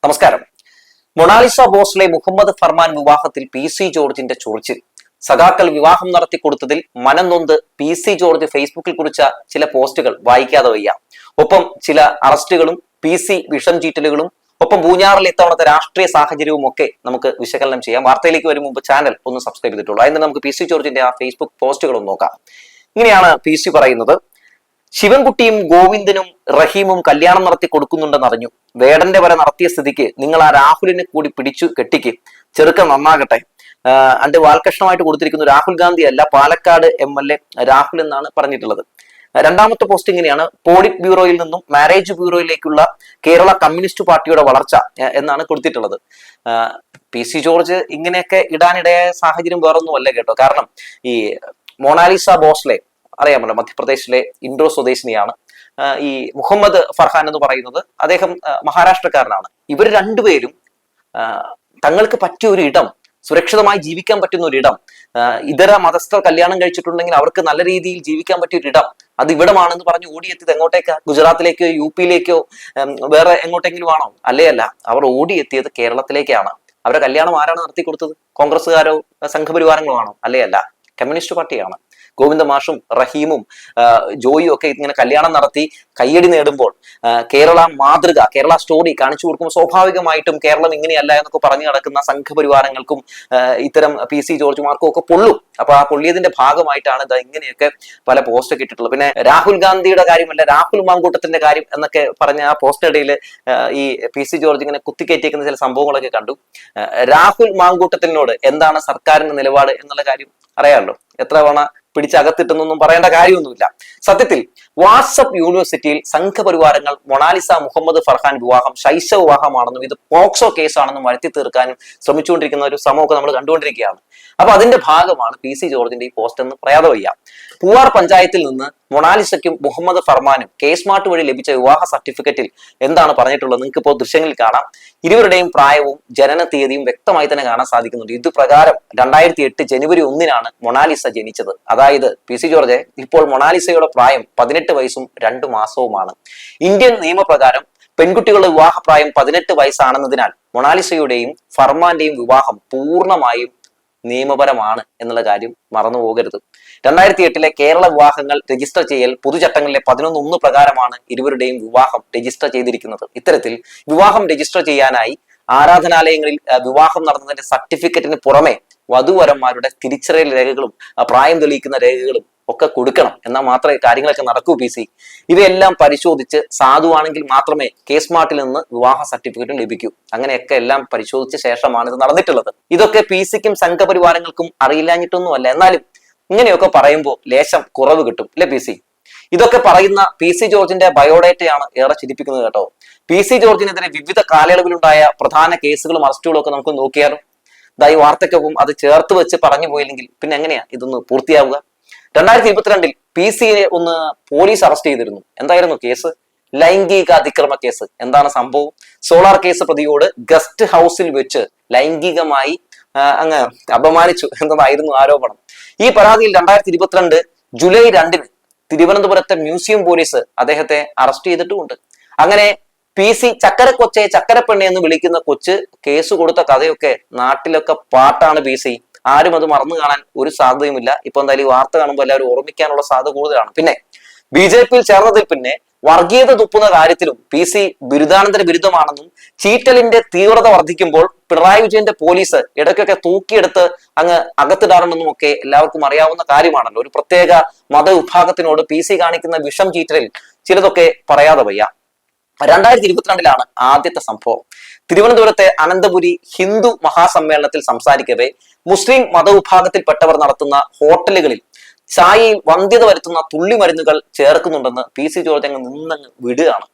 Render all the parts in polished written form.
നമസ്കാരം. മൊണാലിസ ബോസ്ലെ മുഹമ്മദ് ഫർമാൻ വിവാഹത്തിൽ PC ജോർജിന്റെ ചൊറിച്ചിൽ. സഖാക്കൾ വിവാഹം നടത്തി കൊടുത്തതിൽ മനം നൊന്ത് PC ജോർജ് ഫേസ്ബുക്കിൽ കുറിച്ച ചില പോസ്റ്റുകൾ വായിക്കാതെ വയ്യ. ഒപ്പം ചില അറസ്റ്റുകളും PC വിഷം ചീറ്റലുകളും ഒപ്പം പൂഞ്ഞാറിൽ ഇത്തവണത്തെ രാഷ്ട്രീയ സാഹചര്യവും ഒക്കെ നമുക്ക് വിശകലനം ചെയ്യാം. വാർത്തയിലേക്ക് വരും മുമ്പ് ചാനൽ ഒന്ന് സബ്സ്ക്രൈബ് ചെയ്തിട്ടുള്ളൂ. അതിന് നമുക്ക് PC ജോർജിന്റെ ആ ഫേസ്ബുക്ക് പോസ്റ്റുകൾ ഒന്ന് നോക്കാം. ഇങ്ങനെയാണ് PC പറയുന്നത്: ശിവൻകുട്ടിയും ഗോവിന്ദനും റഹീമും കല്യാണം നടത്തി കൊടുക്കുന്നുണ്ടെന്ന് അറിഞ്ഞു. വേടന്റെ വരെ നടത്തിയ സ്ഥിതിക്ക് നിങ്ങൾ ആ രാഹുലിനെ കൂടി പിടിച്ചു കെട്ടിക്ക്, ചെറുക്കൻ നന്നാകട്ടെ. അണ്ട് വാൽകഷ്ണമായിട്ട് കൊടുത്തിരിക്കുന്നു രാഹുൽ ഗാന്ധി അല്ല, പാലക്കാട് MLA രാഹുൽ എന്നാണ് പറഞ്ഞിട്ടുള്ളത്. രണ്ടാമത്തെ പോസ്റ്റ് ഇങ്ങനെയാണ്: പോളിറ്റ് ബ്യൂറോയിൽ നിന്നും മാരേജ് ബ്യൂറോയിലേക്കുള്ള കേരള കമ്മ്യൂണിസ്റ്റ് പാർട്ടിയുടെ വളർച്ച എന്നാണ് കൊടുത്തിട്ടുള്ളത്. PC ജോർജ് ഇങ്ങനെയൊക്കെ ഇടാനിടയായ സാഹചര്യം വേറൊന്നും അല്ല കേട്ടോ. കാരണം ഈ മൊണാലിസ ബോസ്ലെ അറിയാമല്ലോ, മധ്യപ്രദേശിലെ ഇൻഡോർ സ്വദേശിനിയാണ്. ഈ മുഹമ്മദ് ഫർഹാൻ എന്ന് പറയുന്നത് അദ്ദേഹം മഹാരാഷ്ട്രക്കാരനാണ്. ഇവർ രണ്ടുപേരും തങ്ങൾക്ക് പറ്റിയ ഒരു ഇടം, സുരക്ഷിതമായി ജീവിക്കാൻ പറ്റുന്ന ഒരു ഇടം, ഇതര മതസ്ഥർ കല്യാണം കഴിച്ചിട്ടുണ്ടെങ്കിൽ അവർക്ക് നല്ല രീതിയിൽ ജീവിക്കാൻ പറ്റിയ ഒരു ഇടം, അത് ഇവിടമാണെന്ന് പറഞ്ഞ് ഓടിയെത്തിയത് എങ്ങോട്ടേക്കാ? ഗുജറാത്തിലേക്കോ UP-യിലേക്കോ വേറെ എങ്ങോട്ടെങ്കിലും ആണോ? അല്ല, അവർ ഓടിയെത്തിയത് കേരളത്തിലേക്കാണ്. അവരെ കല്യാണം ആരാണ് നടത്തി കൊടുത്തത്? കോൺഗ്രസ്സുകാരോ സംഘപരിവാരങ്ങളോ ആണോ? അല്ല, കമ്മ്യൂണിസ്റ്റ് പാർട്ടിയാണ്. ഗോവിന്ദ മാഷും റഹീമും ജോയിയും ഒക്കെ ഇങ്ങനെ കല്യാണം നടത്തി കയ്യടി നേടുമ്പോൾ കേരള മാതൃക, കേരള സ്റ്റോറി കാണിച്ചു കൊടുക്കുമ്പോൾ സ്വാഭാവികമായിട്ടും കേരളം ഇങ്ങനെയല്ല എന്നൊക്കെ പറഞ്ഞു നടക്കുന്ന സംഘപരിവാരങ്ങൾക്കും ഇത്തരം PC ജോർജുമാർക്കും ഒക്കെ പൊള്ളും. അപ്പൊ ആ പൊള്ളിയതിന്റെ ഭാഗമായിട്ടാണ് ഇത് ഇങ്ങനെയൊക്കെ പല പോസ്റ്റൊക്കെ ഇട്ടിട്ടുള്ളത്. പിന്നെ രാഹുൽ ഗാന്ധിയുടെ കാര്യമല്ല, രാഹുൽ മാങ്കൂട്ടത്തിന്റെ കാര്യം എന്നൊക്കെ പറഞ്ഞ ആ പോസ്റ്റടിയിൽ ഈ PC ജോർജ് ഇങ്ങനെ കുത്തിക്കയറ്റിയേക്കുന്ന ചില സംഭവങ്ങളൊക്കെ കണ്ടു. രാഹുൽ മാങ്കൂട്ടത്തിനോട് എന്താണ് സർക്കാരിന്റെ നിലപാട് എന്നുള്ള കാര്യം അറിയാമല്ലോ. എത്ര തവണ പിടിച്ചകത്തിട്ടെന്നൊന്നും പറയേണ്ട കാര്യമൊന്നുമില്ല. സത്യത്തിൽ വാട്സപ്പ് യൂണിവേഴ്സിറ്റിയിൽ സംഘപരിവാരങ്ങൾ മൊണാലിസ മുഹമ്മദ് ഫർഹാൻ വിവാഹം ശൈശവ വിവാഹമാണെന്നും ഇത് പോക്സോ കേസാണെന്നും വരുത്തി തീർക്കാനും ശ്രമിച്ചുകൊണ്ടിരിക്കുന്ന ഒരു ശ്രമമൊക്കെ നമ്മൾ കണ്ടുകൊണ്ടിരിക്കുകയാണ്. അപ്പൊ അതിന്റെ ഭാഗമാണ് PC ജോർജിന്റെ ഈ പോസ്റ്റ് എന്ന് പറയാതെ വയ്യ. പൂവാർ പഞ്ചായത്തിൽ നിന്ന് മൊണാലിസയ്ക്കും മുഹമ്മദ് ഫർമാനും കേസ്മാർട്ട് വഴി ലഭിച്ച വിവാഹ സർട്ടിഫിക്കറ്റിൽ എന്താണ് പറഞ്ഞിട്ടുള്ളത് നിങ്ങൾക്ക് ഇപ്പോൾ ദൃശ്യങ്ങളിൽ കാണാം. ഇരുവരുടെയും പ്രായവും ജനന തീയതിയും വ്യക്തമായി തന്നെ കാണാൻ സാധിക്കുന്നുണ്ട്. ഇത് പ്രകാരം 2008 ജനുവരി 1 മൊണാലിസ ജനിച്ചത്. അതായത് PC ജോർജ്, ഇപ്പോൾ മൊണാലിസയുടെ പ്രായം 18 വയസ്സും 2 മാസവുമാണ്. ഇന്ത്യൻ നിയമപ്രകാരം പെൺകുട്ടികളുടെ വിവാഹപ്രായം 18 വയസ്സാണെന്നതിനാൽ മൊണാലിസയുടെയും ഫർമാന്റെയും വിവാഹം പൂർണ്ണമായും നിയമപരമാണ് എന്നുള്ള കാര്യം മറന്നു പോകരുത്. 2008 കേരള വിവാഹങ്ങൾ രജിസ്റ്റർ ചെയ്യൽ പൊതുചട്ടങ്ങളിലെ 11(1) പ്രകാരമാണ് ഇരുവരുടെയും വിവാഹം രജിസ്റ്റർ ചെയ്തിരിക്കുന്നത്. ഇത്തരത്തിൽ വിവാഹം രജിസ്റ്റർ ചെയ്യാനായി ആരാധനാലയങ്ങളിൽ വിവാഹം നടന്നതിന്റെ സർട്ടിഫിക്കറ്റിന് പുറമെ വധുവരന്മാരുടെ തിരിച്ചറിയൽ രേഖകളും പ്രായം തെളിയിക്കുന്ന രേഖകളും ഒക്കെ കൊടുക്കണം. എന്നാൽ മാത്രമേ കാര്യങ്ങളൊക്കെ നടക്കൂ. PC ഇവയെല്ലാം പരിശോധിച്ച് സാധുവാണെങ്കിൽ മാത്രമേ കേസ്മാർട്ടിൽ നിന്ന് വിവാഹ സർട്ടിഫിക്കറ്റും ലഭിക്കൂ. അങ്ങനെയൊക്കെ എല്ലാം പരിശോധിച്ച ശേഷമാണ് ഇത് നടന്നിട്ടുള്ളത്. ഇതൊക്കെ PC-ക്കും സംഘപരിവാരങ്ങൾക്കും അറിയില്ലാഞ്ഞിട്ടൊന്നുമല്ല. എന്നാലും ഇങ്ങനെയൊക്കെ പറയുമ്പോൾ ലേശം കുറവ് കിട്ടും അല്ലെ PC? ഇതൊക്കെ പറയുന്ന PC ജോർജിന്റെ ബയോഡേറ്റയാണ് ഏറെ ചിരിപ്പിക്കുന്നത് കേട്ടോ. PC ജോർജിനെതിരെ വിവിധ കാലയളവിലുണ്ടായ പ്രധാന കേസുകളും അറസ്റ്റുകളും ഒക്കെ നമുക്ക് നോക്കിയാലും ഈ വാർത്തയ്ക്കൊപ്പം അത് ചേർത്ത് വെച്ച് പറഞ്ഞു പോയില്ലെങ്കിൽ പിന്നെ എങ്ങനെയാ ഇതൊന്ന് പൂർത്തിയാവുക? 2022 PC-യെ ഒന്ന് പോലീസ് അറസ്റ്റ് ചെയ്തിരുന്നു. എന്തായിരുന്നു കേസ്? ലൈംഗിക അതിക്രമ കേസ്. എന്താണ് സംഭവം? സോളാർ കേസ് പ്രതിയോട് ഗസ്റ്റ് ഹൗസിൽ വെച്ച് ലൈംഗികമായി അങ്ങ് അപമാനിച്ചു എന്നതായിരുന്നു ആരോപണം. ഈ പരാതിയിൽ 2022 ജൂലൈ 2 തിരുവനന്തപുരത്തെ മ്യൂസിയം പോലീസ് അദ്ദേഹത്തെ അറസ്റ്റ് ചെയ്തിട്ടുമുണ്ട്. അങ്ങനെ PC ചക്കരക്കൊച്ചെ ചക്കരപ്പെണ്ണെ എന്ന് വിളിക്കുന്ന കൊച്ച് കേസ് കൊടുത്ത കഥയൊക്കെ നാട്ടിലൊക്കെ പാട്ടാണ്. PC ആരും അത് മറന്നു കാണാൻ ഒരു സാധ്യതയുമില്ല. ഇപ്പൊ എന്തായാലും വാർത്ത കാണുമ്പോൾ എല്ലാവരും ഓർമ്മിക്കാനുള്ള സാധ്യത കൂടുതലാണ്. പിന്നെ BJP-യിൽ ചേർന്നതിൽ പിന്നെ വർഗീയത തുപ്പുന്ന കാര്യത്തിലും PC ബിരുദാനന്തര ബിരുദമാണെന്നും ചീറ്റലിന്റെ തീവ്രത വർദ്ധിക്കുമ്പോൾ പിണറായി വിജയന്റെ പോലീസ് ഇടയ്ക്കൊക്കെ തൂക്കിയെടുത്ത് അങ്ങ് അകത്തിടാറുണ്ടെന്നും ഒക്കെ എല്ലാവർക്കും അറിയാവുന്ന കാര്യമാണല്ലോ. ഒരു പ്രത്യേക മതവിഭാഗത്തിനോട് PC കാണിക്കുന്ന വിഷം ചീറ്റലിൽ ചിലതൊക്കെ പറയാതെ വയ്യ. 2022 ആദ്യത്തെ സംഭവം. തിരുവനന്തപുരത്തെ അനന്തപുരി ഹിന്ദു മഹാസമ്മേളനത്തിൽ സംസാരിക്കവേ മുസ്ലിം മതവിഭാഗത്തിൽപ്പെട്ടവർ നടത്തുന്ന ഹോട്ടലുകളിൽ ചായയിൽ വന്ധ്യത വരുത്തുന്ന തുള്ളിമരുന്നുകൾ ചേർക്കുന്നുണ്ടെന്ന് PC ജോർജ് അങ്ങ് നിന്നങ്ങ് വിടുകയാണ്.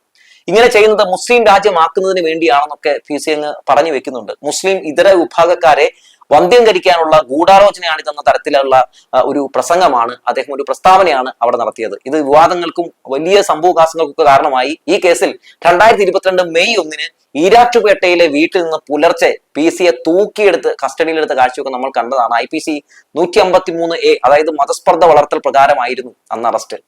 ഇങ്ങനെ ചെയ്യുന്നത് മുസ്ലിം രാജ്യമാക്കുന്നതിന് വേണ്ടിയാണെന്നൊക്കെ PC അങ്ങ് പറഞ്ഞു വെക്കുന്നുണ്ട്. മുസ്ലിം ഇതര വിഭാഗക്കാരെ വന്ധ്യംകരിക്കാനുള്ള ഗൂഢാലോചനയാണിതെന്ന തരത്തിലുള്ള ഒരു പ്രസംഗമാണ് അദ്ദേഹം, ഒരു പ്രസ്താവനയാണ് അവിടെ നടത്തിയത്. ഇത് വിവാദങ്ങൾക്കും വലിയ സംഭവകാശങ്ങൾക്കൊക്കെ കാരണമായി. ഈ കേസിൽ 2022 മെയ് 1 ഈരാറ്റുപേട്ടയിലെ വീട്ടിൽ നിന്ന് പുലർച്ചെ PC-യെ തൂക്കിയെടുത്ത് കസ്റ്റഡിയിലെടുത്ത കാഴ്ചയൊക്കെ നമ്മൾ കണ്ടതാണ്. IPC 153A, അതായത് മതസ്പർദ്ധ വളർത്തൽ പ്രകാരമായിരുന്നു അന്ന് അറസ്റ്റ്.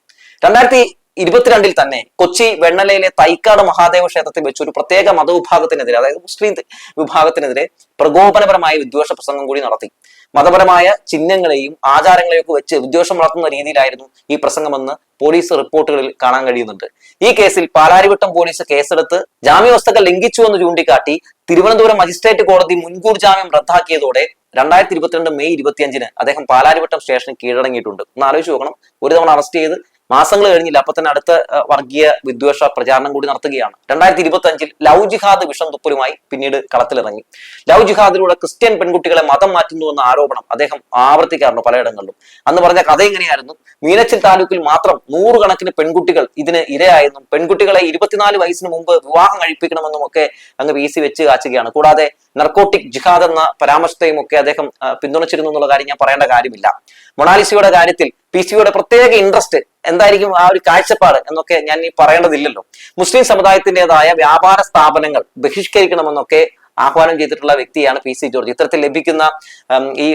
22 തന്നെ കൊച്ചി വെണ്ണലയിലെ തൈക്കാട് മഹാദേവ ക്ഷേത്രത്തിൽ വെച്ച് ഒരു പ്രത്യേക മതവിഭാഗത്തിനെതിരെ, അതായത് മുസ്ലിം വിഭാഗത്തിനെതിരെ പ്രകോപനപരമായ വിദ്വേഷ പ്രസംഗം കൂടി നടത്തി. മതപരമായ ചിഹ്നങ്ങളെയും ആചാരങ്ങളെയും ഒക്കെ വെച്ച് വിദ്വേഷം വളർത്തുന്ന രീതിയിലായിരുന്നു ഈ പ്രസംഗമെന്ന് പോലീസ് റിപ്പോർട്ടുകളിൽ കാണാൻ കഴിയുന്നുണ്ട്. ഈ കേസിൽ പാലാരിവട്ടം പോലീസ് കേസെടുത്ത് ജാമ്യവ്യവസ്ഥകൾ ലംഘിച്ചു എന്ന് ചൂണ്ടിക്കാട്ടി തിരുവനന്തപുരം മജിസ്ട്രേറ്റ് കോടതി മുൻകൂർ ജാമ്യം റദ്ദാക്കിയതോടെ 2022 മെയ് 25 അദ്ദേഹം പാലാരിവട്ടം സ്റ്റേഷനിൽ കീഴടങ്ങിയിട്ടുണ്ട്. ഒന്ന് ആലോചിച്ച് നോക്കണം, ഒരു തവണ അറസ്റ്റ് ചെയ്ത് മാസങ്ങൾ കഴിഞ്ഞില്ല, അപ്പൊ തന്നെ അടുത്ത വർഗീയ വിദ്വേഷ പ്രചാരണം കൂടി നടത്തുകയാണ്. 2025 ലവ് ജിഹാദ് വിഷം തുപ്പലുമായി പിന്നീട് കളത്തിലിറങ്ങി. ലവ് ജിഹാദിലൂടെ ക്രിസ്ത്യൻ പെൺകുട്ടികളെ മതം മാറ്റുന്നു എന്ന ആരോപണം അദ്ദേഹം ആവർത്തിക്കാറുണ്ട് പലയിടങ്ങളിലും. അന്ന് പറഞ്ഞ കഥ എങ്ങനെയായിരുന്നു? മീനച്ചിൽ താലൂക്കിൽ മാത്രം 100 കണക്കിന് പെൺകുട്ടികൾ ഇതിന് ഇരയായെന്നും പെൺകുട്ടികളെ 24 വയസ്സിന് മുമ്പ് വിവാഹം കഴിപ്പിക്കണമെന്നും ഒക്കെ അങ്ങ് PC വെച്ച് കാച്ചുകയാണ്. കൂടാതെ നർക്കോട്ടിക് ജിഹാദ് എന്ന പരാമർശത്തെയും ഒക്കെ അദ്ദേഹം പിന്തുണച്ചിരുന്നു എന്നുള്ള കാര്യം ഞാൻ പറയേണ്ട കാര്യമില്ല. മൊണാലിസയുടെ കാര്യത്തിൽ PC പ്രത്യേക ഇൻട്രസ്റ്റ് എന്തായിരിക്കും, ആ ഒരു കാഴ്ചപ്പാട് എന്നൊക്കെ ഞാൻ ഈ പറയേണ്ടതില്ലല്ലോ. മുസ്ലിം സമുദായത്തിൻ്റെതായ വ്യാപാര സ്ഥാപനങ്ങൾ ബഹിഷ്കരിക്കണമെന്നൊക്കെ ആഹ്വാനം ചെയ്തിട്ടുള്ള വ്യക്തിയാണ് PC ജോർജ്. ഇത്തരത്തിൽ ലഭിക്കുന്ന ഈ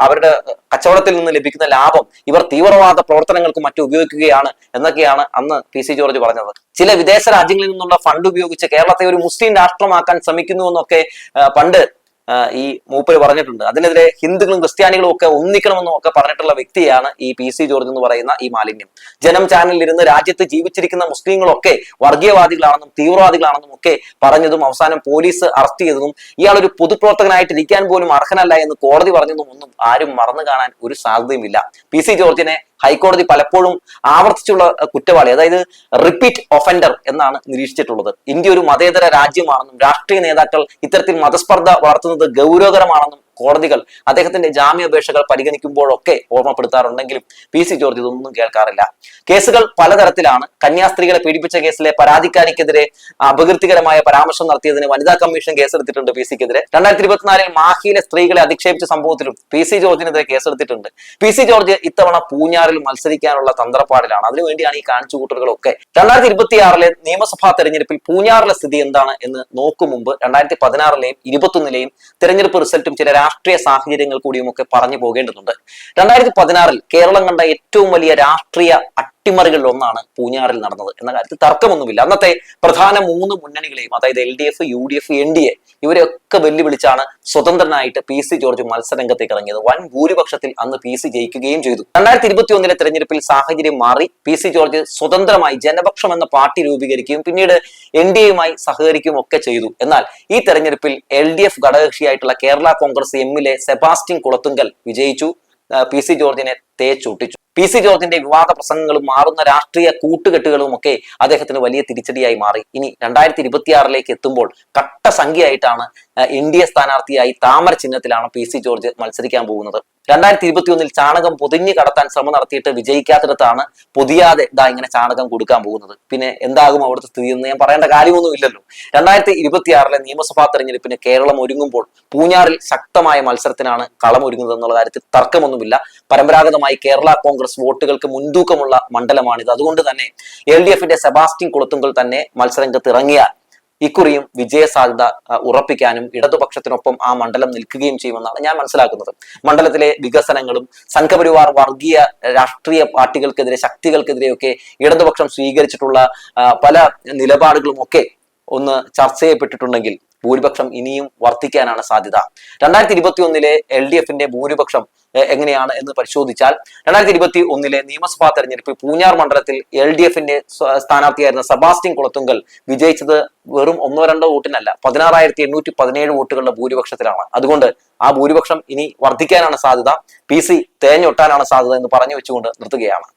അവരുടെ കച്ചവടത്തിൽ നിന്ന് ലഭിക്കുന്ന ലാഭം ഇവർ തീവ്രവാദ പ്രവർത്തനങ്ങൾക്ക് മറ്റും ഉപയോഗിക്കുകയാണ് എന്നൊക്കെയാണ് അന്ന് PC ജോർജ് പറഞ്ഞത്. ചില വിദേശ രാജ്യങ്ങളിൽ നിന്നുള്ള ഫണ്ട് ഉപയോഗിച്ച് കേരളത്തെ ഒരു മുസ്ലിം രാഷ്ട്രമാക്കാൻ ശ്രമിക്കുന്നു എന്നൊക്കെ പണ്ട് ഈ മൂപ്പര് പറഞ്ഞിട്ടുണ്ട്. അതിനെതിരെ ഹിന്ദുക്കളും ക്രിസ്ത്യാനികളും ഒക്കെ ഒന്നിക്കണമെന്നും ഒക്കെ പറഞ്ഞിട്ടുള്ള വ്യക്തിയാണ് ഈ PC ജോർജ് എന്ന് പറയുന്ന ഈ മാലിന്യം. ജനം ചാനലിൽ ഇരുന്ന് രാജ്യത്ത് ജീവിച്ചിരിക്കുന്ന മുസ്ലിങ്ങളൊക്കെ വർഗീയവാദികളാണെന്നും തീവ്രവാദികളാണെന്നും ഒക്കെ പറഞ്ഞതും അവസാനം പോലീസ് അറസ്റ്റ് ചെയ്തതും ഇയാൾ ഒരു പൊതുപ്രവർത്തകനായിട്ട് ഇരിക്കാൻ പോലും അർഹനല്ല എന്ന് കോടതി പറഞ്ഞതും ഒന്നും ആരും മറന്നു കാണാൻ ഒരു സാധ്യതയുമില്ല. PC ജോർജിനെ ഹൈക്കോടതി പലപ്പോഴും ആവർത്തിച്ചുള്ള കുറ്റവാളി, അതായത് റിപ്പീറ്റ് ഒഫൻഡർ എന്നാണ് നിരീക്ഷിച്ചിട്ടുള്ളത്. ഇന്ത്യ ഒരു മതേതര രാജ്യമാണെന്നും രാഷ്ട്രീയ നേതാക്കൾ ഇത്തരത്തിൽ മതസ്പർദ്ധ വളർത്തുന്നത് ഗൗരവകരമാണെന്നും കോടതികൾ അദ്ദേഹത്തിന്റെ ജാമ്യാപേക്ഷകൾ പരിഗണിക്കുമ്പോഴൊക്കെ ഓർമ്മപ്പെടുത്താറുണ്ടെങ്കിലും PC ജോർജ് ഇതൊന്നും കേൾക്കാറില്ല. കേസുകൾ പലതരത്തിലാണ്. കന്യാസ്ത്രീകളെ പീഡിപ്പിച്ച കേസിലെ പരാതിക്കാരിക്കെതിരെ അപകീർത്തികരമായ പരാമർശം നടത്തിയതിന് വനിതാ കമ്മീഷൻ കേസെടുത്തിട്ടുണ്ട് PC-ക്കെതിരെ. 2024 മാഹിയിലെ സ്ത്രീകളെ അധിക്ഷേപിച്ച സംഭവത്തിലും PC ജോർജിനെതിരെ കേസെടുത്തിട്ടുണ്ട്. PC ജോർജ് ഇത്തവണ പൂഞ്ഞാറിൽ മത്സരിക്കാനുള്ള തന്ത്രപ്പാടിലാണ്. അതിനുവേണ്ടിയാണ് ഈ കാണിച്ചുകൂട്ടലുകളൊക്കെ. 2026 നിയമസഭാ തെരഞ്ഞെടുപ്പിൽ പൂഞ്ഞാറിലെ സ്ഥിതി എന്താണ് എന്ന് നോക്കും മുമ്പ് 2016 2021 തെരഞ്ഞെടുപ്പ് റിസൾട്ടും ചില രാഷ്ട്രീയ സാഹചര്യങ്ങൾ കൂടിയും ഒക്കെ പറഞ്ഞു പോകേണ്ടതുണ്ട്. 2016 കേരളം കണ്ട ഏറ്റവും വലിയ രാഷ്ട്രീയ അട്ടിമറികളിൽ ഒന്നാണ് പൂഞ്ഞാറിൽ നടന്നത് എന്ന കാര്യത്തിൽ തർക്കമൊന്നുമില്ല. അന്നത്തെ പ്രധാന 3 മുന്നണികളെയും, അതായത് LDF, UDF, NDA ഇവരെയൊക്കെ വെല്ലുവിളിച്ചാണ് സ്വതന്ത്രനായിട്ട് PC ജോർജ് മത്സരരംഗത്തേക്ക് ഇറങ്ങിയത്. വൻ ഭൂരിപക്ഷത്തിൽ അന്ന് PC ജയിക്കുകയും ചെയ്തു. 2021 തെരഞ്ഞെടുപ്പിൽ സാഹചര്യം മാറി. PC ജോർജ് സ്വതന്ത്രമായി ജനപക്ഷം എന്ന പാർട്ടി രൂപീകരിക്കുകയും പിന്നീട് NDAയുമായി സഹകരിക്കുകയും ഒക്കെ ചെയ്തു. എന്നാൽ ഈ തെരഞ്ഞെടുപ്പിൽ LDF ഘടകകക്ഷിയായിട്ടുള്ള കേരള കോൺഗ്രസ് എമ്മിലെ സെബാസ്റ്റ്യൻ കുളത്തുങ്കൽ വിജയിച്ചു. PC ജോർജിനെ തേച്ചൊട്ടിച്ചു. PC ജോർജിന്റെ വിവാദ പ്രസംഗങ്ങളും മാറുന്ന രാഷ്ട്രീയ കൂട്ടുകെട്ടുകളും ഒക്കെ അദ്ദേഹത്തിന് വലിയ തിരിച്ചടിയായി മാറി. ഇനി 2026 എത്തുമ്പോൾ കട്ട സംഖ്യയായിട്ടാണ് NDA സ്ഥാനാർത്ഥിയായി താമര ചിഹ്നത്തിലാണ് PC ജോർജ് മത്സരിക്കാൻ പോകുന്നത്. 2021 ചാണകം പൊതിഞ്ഞു കടത്താൻ ശ്രമം നടത്തിയിട്ട് വിജയിക്കാത്തിടത്താണ് പൊതിയാതെ ഇങ്ങനെ ചാണകം കൊടുക്കാൻ പോകുന്നത്. പിന്നെ എന്താകും അവിടുത്തെ സ്ഥിതി എന്ന് ഞാൻ പറയേണ്ട കാര്യമൊന്നും ഇല്ലല്ലോ. 2026 നിയമസഭാ തെരഞ്ഞെടുപ്പിന് കേരളം ഒരുങ്ങുമ്പോൾ പൂഞ്ഞാറിൽ ശക്തമായ മത്സരത്തിനാണ് കളമൊരുങ്ങുന്നത് എന്നുള്ള കാര്യത്തിൽ തർക്കമൊന്നുമില്ല. പരമ്പരാഗതമായി കേരള കോൺഗ്രസ് വോട്ടുകൾക്ക് മുൻതൂക്കമുള്ള മണ്ഡലമാണിത്. അതുകൊണ്ട് തന്നെ LDFന്റെ സെബാസ്റ്റ്യൻ കുളത്തുങ്കൽ തന്നെ മത്സരരംഗത്ത് ഇറങ്ങിയാൽ ഇക്കുറിയും വിജയ സാധ്യത ഉറപ്പിക്കാനും ഇടതുപക്ഷത്തിനൊപ്പം ആ മണ്ഡലം നിൽക്കുകയും ചെയ്യുമെന്നാണ് ഞാൻ മനസ്സിലാക്കുന്നത്. മണ്ഡലത്തിലെ വികസനങ്ങളും സംഘപരിവാർ വർഗീയ രാഷ്ട്രീയ പാർട്ടികൾക്കെതിരെ, ശക്തികൾക്കെതിരെയൊക്കെ ഇടതുപക്ഷം സ്വീകരിച്ചിട്ടുള്ള പല നിലപാടുകളും ഒക്കെ ഒന്ന് ചർച്ച ചെയ്യപ്പെട്ടിട്ടുണ്ടെങ്കിൽ ഭൂരിപക്ഷം ഇനിയും വർദ്ധിക്കാനാണ് സാധ്യത. 2021 LDFന്റെ ഭൂരിപക്ഷം എങ്ങനെയാണ് എന്ന് പരിശോധിച്ചാൽ 2021 നിയമസഭാ തെരഞ്ഞെടുപ്പിൽ പൂഞ്ഞാർ മണ്ഡലത്തിൽ LDFന്റെ സ്ഥാനാർത്ഥിയായിരുന്ന സെബാസ്റ്റ്യൻ കുളത്തുങ്കൽ വിജയിച്ചത് വെറും 1-2 വോട്ടിനല്ല, 16,817 വോട്ടുകളുടെ ഭൂരിപക്ഷത്തിലാണ്. അതുകൊണ്ട് ആ ഭൂരിപക്ഷം ഇനി വർദ്ധിക്കാനാണ് സാധ്യത. PC തേഞ്ഞൊട്ടാനാണ് സാധ്യത എന്ന് പറഞ്ഞു വെച്ചുകൊണ്ട് നിർത്തുകയാണ്.